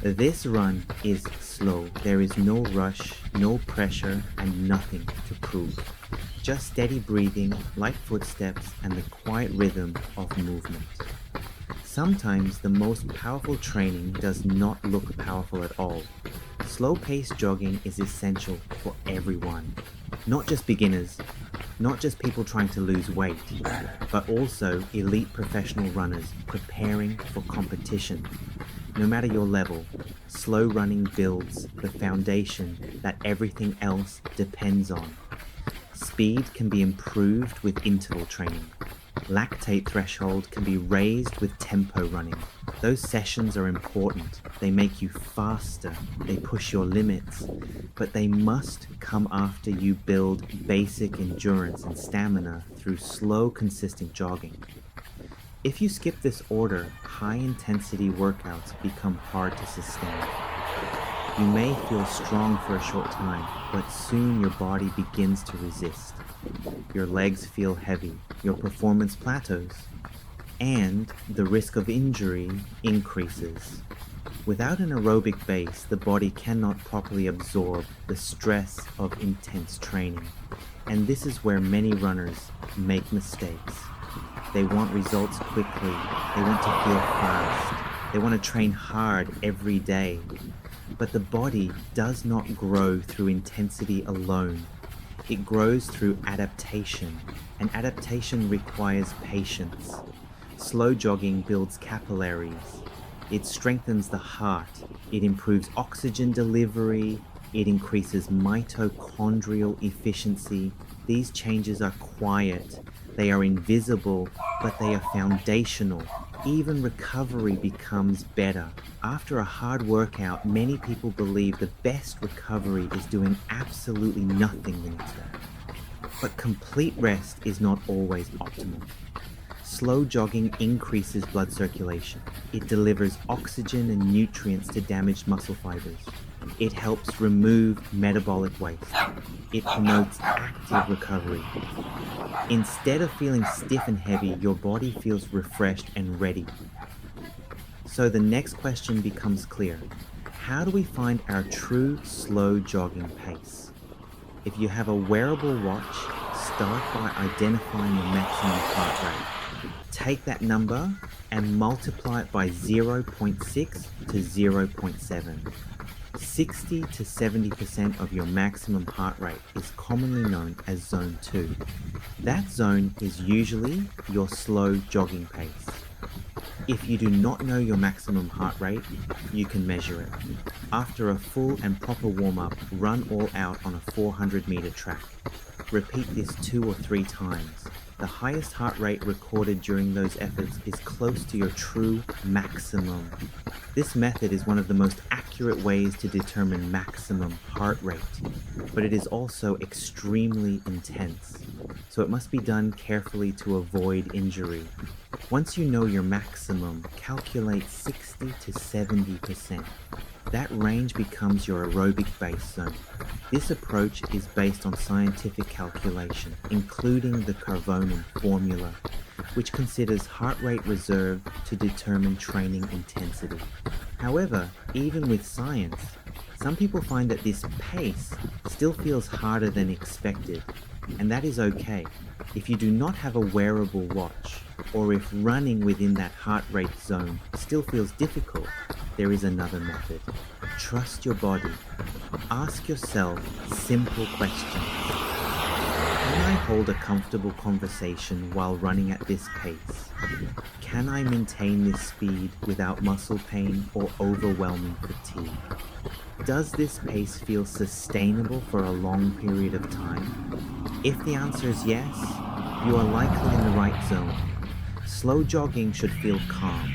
This run is slow. There is no rush, no pressure, and nothing to prove. Just steady breathing, light footsteps, and the quiet rhythm of movement. Sometimes the most powerful training does not look powerful at all. Slow-paced jogging is essential for everyone, not just beginners, not just people trying to lose weight, but also elite professional runners preparing for competition. No matter your level, slow running builds the foundation that everything else depends on. Speed can be improved with interval training. Lactate threshold can be raised with tempo running. Those sessions are important. They make you faster, they push your limits, but they must come after you build basic endurance and stamina through slow, consistent jogging. If you skip this order, high-intensity workouts become hard to sustain. You may feel strong for a short time, but soon your body begins to resist. Your legs feel heavy, your performance plateaus, and the risk of injury increases. Without an aerobic base, the body cannot properly absorb the stress of intense training. And this is where many runners make mistakes. They want results quickly, they want to feel fast, they want to train hard every day. But the body does not grow through intensity alone. It grows through adaptation, and adaptation requires patience. Slow jogging builds capillaries. It strengthens the heart. It improves oxygen delivery. It increases mitochondrial efficiency. These changes are quiet. They are invisible, but they are foundational. Even recovery becomes better. After a hard workout, many people believe the best recovery is doing absolutely nothing the next day. But complete rest is not always optimal. Slow jogging increases blood circulation. It delivers oxygen and nutrients to damaged muscle fibers. It helps remove metabolic waste. It promotes active recovery. Instead of feeling stiff and heavy, your body feels refreshed and ready. So the next question becomes clear. How do we find our true slow jogging pace? If you have a wearable watch, start by identifying your maximum heart rate. Take that number and multiply it by 0.6 to 0.7. 60 to 70% of your maximum heart rate is commonly known as zone 2. That zone is usually your slow jogging pace. If you do not know your maximum heart rate, you can measure it. After a full and proper warm-up, run all out on a 400-meter track. Repeat this 2 or 3 times. The highest heart rate recorded during those efforts is close to your true maximum. This method is one of the most accurate ways to determine maximum heart rate, but it is also extremely intense, so it must be done carefully to avoid injury. Once you know your maximum, calculate 60 to 70%. That range becomes your aerobic base zone. This approach is based on scientific calculation, including the Karvonen Formula, which considers heart rate reserve to determine training intensity. However, even with science, some people find that this pace still feels harder than expected, and that is okay. If you do not have a wearable watch, or if running within that heart rate zone still feels difficult, there is another method. Trust your body. Ask yourself simple questions. Can I hold a comfortable conversation while running at this pace? Can I maintain this speed without muscle pain or overwhelming fatigue? Does this pace feel sustainable for a long period of time? If the answer is yes, you are likely in the right zone. Slow jogging should feel calm.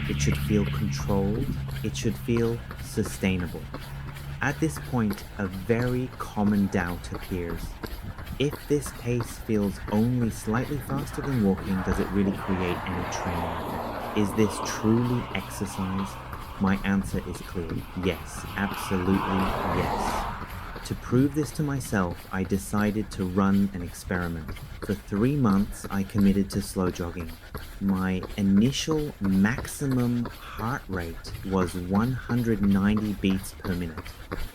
It should feel controlled. It should feel sustainable. At this point, a very common doubt appears. If this pace feels only slightly faster than walking, does it really create any training effect? Is this truly exercise? My answer is clear. Yes, absolutely yes. To prove this to myself, I decided to run an experiment. For 3 months, I committed to slow jogging. My initial maximum heart rate was 190 beats per minute.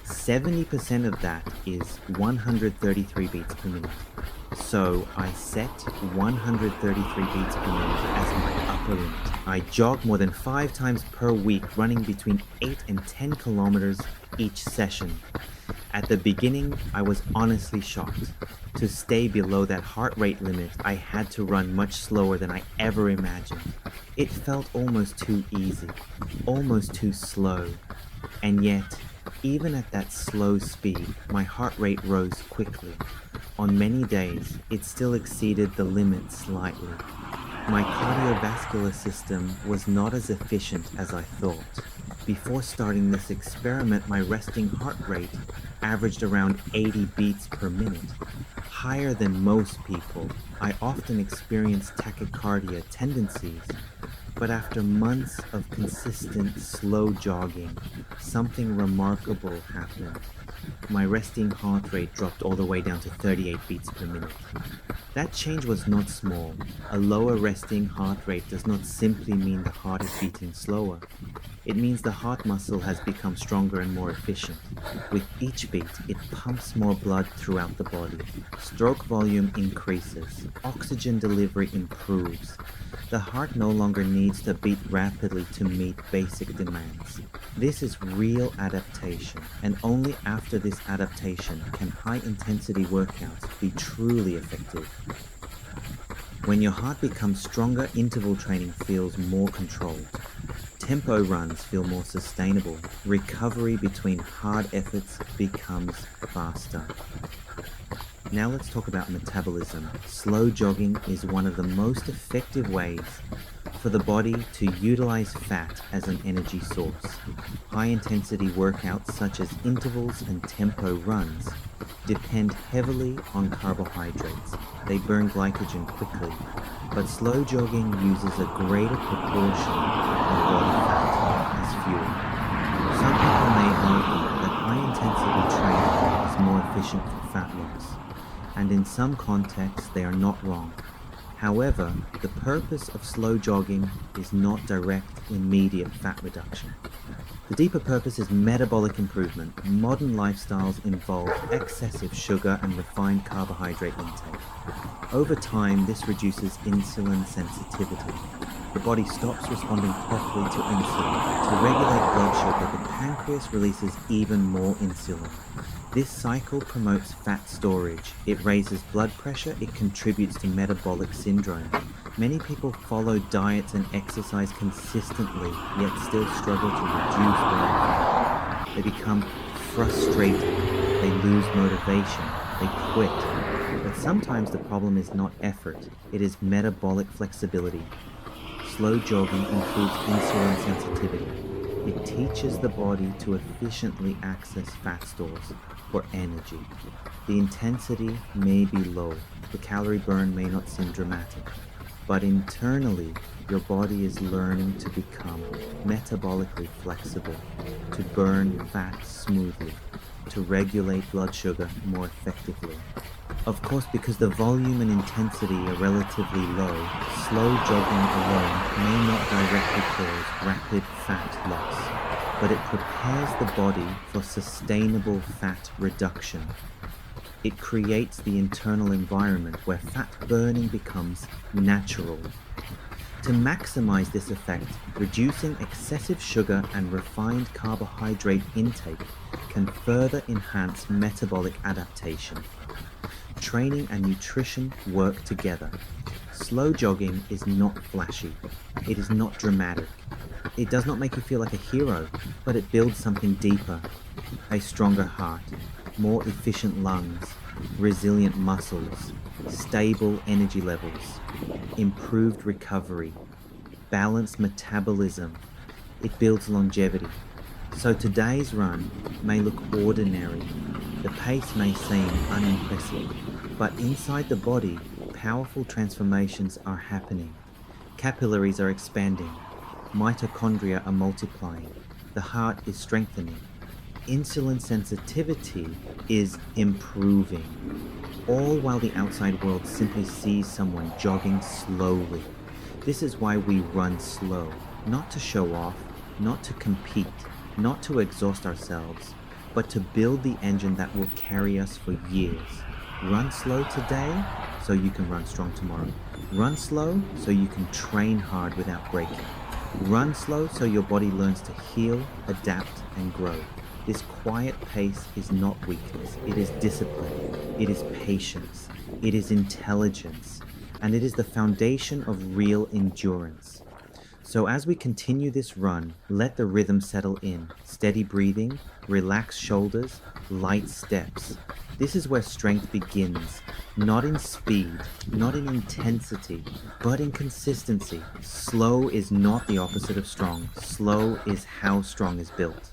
70% of that is 133 beats per minute. So I set 133 beats per minute as my upper limit. I jog more than 5 times per week, running between 8 and 10 kilometers each session. At the beginning, I was honestly shocked. To stay below that heart rate limit, I had to run much slower than I ever imagined. It felt almost too easy, almost too slow. And yet, even at that slow speed, my heart rate rose quickly. On many days, it still exceeded the limit slightly. My cardiovascular system was not as efficient as I thought. Before starting this experiment, my resting heart rate averaged around 80 beats per minute, higher than most people. I often experienced tachycardia tendencies, but after months of consistent slow jogging, something remarkable happened. My resting heart rate dropped all the way down to 38 beats per minute. That change was not small. A lower resting heart rate does not simply mean the heart is beating slower. It means the heart muscle has become stronger and more efficient. With each beat, it pumps more blood throughout the body. Stroke volume increases. Oxygen delivery improves. The heart no longer needs to beat rapidly to meet basic demands. This is real adaptation, and only after this adaptation can high-intensity workouts be truly effective. When your heart becomes stronger, interval training feels more controlled. Tempo runs feel more sustainable. Recovery between hard efforts becomes faster. Now let's talk about metabolism. Slow jogging is one of the most effective ways for the body to utilize fat as an energy source. High-intensity workouts such as intervals and tempo runs depend heavily on carbohydrates. They burn glycogen quickly, but slow jogging uses a greater proportion of body fat as fuel. Some people may argue that high-intensity training is more efficient for fat loss, and in some contexts they are not wrong. However, the purpose of slow jogging is not direct, immediate fat reduction. The deeper purpose is metabolic improvement. Modern lifestyles involve excessive sugar and refined carbohydrate intake. Over time, this reduces insulin sensitivity. The body stops responding properly to insulin. To regulate blood sugar, the pancreas releases even more insulin. This cycle promotes fat storage. It raises blood pressure. It contributes to metabolic syndrome. Many people follow diets and exercise consistently, yet still struggle to reduce body fat. They become frustrated. They lose motivation. They quit. But sometimes the problem is not effort. It is metabolic flexibility. Slow jogging improves insulin sensitivity. It teaches the body to efficiently access fat stores for energy. The intensity may be low. The calorie burn may not seem dramatic. But internally, your body is learning to become metabolically flexible, to burn fat smoothly, to regulate blood sugar more effectively. Of course, because the volume and intensity are relatively low, slow jogging alone may not directly cause rapid fat loss, but it prepares the body for sustainable fat reduction. It creates the internal environment where fat burning becomes natural. To maximize this effect, reducing excessive sugar and refined carbohydrate intake can further enhance metabolic adaptation. Training and nutrition work together. Slow jogging is not flashy. It is not dramatic. It does not make you feel like a hero, but it builds something deeper. A stronger heart, more efficient lungs, resilient muscles, stable energy levels, improved recovery, balanced metabolism. It builds longevity. So today's run may look ordinary. The pace may seem unimpressive, but inside the body, powerful transformations are happening. Capillaries are expanding. Mitochondria are multiplying. The heart is strengthening. insulin sensitivity is improving, all while the outside world simply sees someone jogging slowly. This is why we run slow, not to show off, not to compete, not to exhaust ourselves, but to build the engine that will carry us for years. Run slow today so you can run strong tomorrow. Run slow so you can train hard without breaking. Run slow so your body learns to heal, adapt, and grow. This quiet pace is not weakness, it is discipline, it is patience, it is intelligence, and it is the foundation of real endurance. So as we continue this run, let the rhythm settle in. Steady breathing, relaxed shoulders, light steps. This is where strength begins, not in speed, not in intensity, but in consistency. Slow is not the opposite of strong. Slow is how strong is built.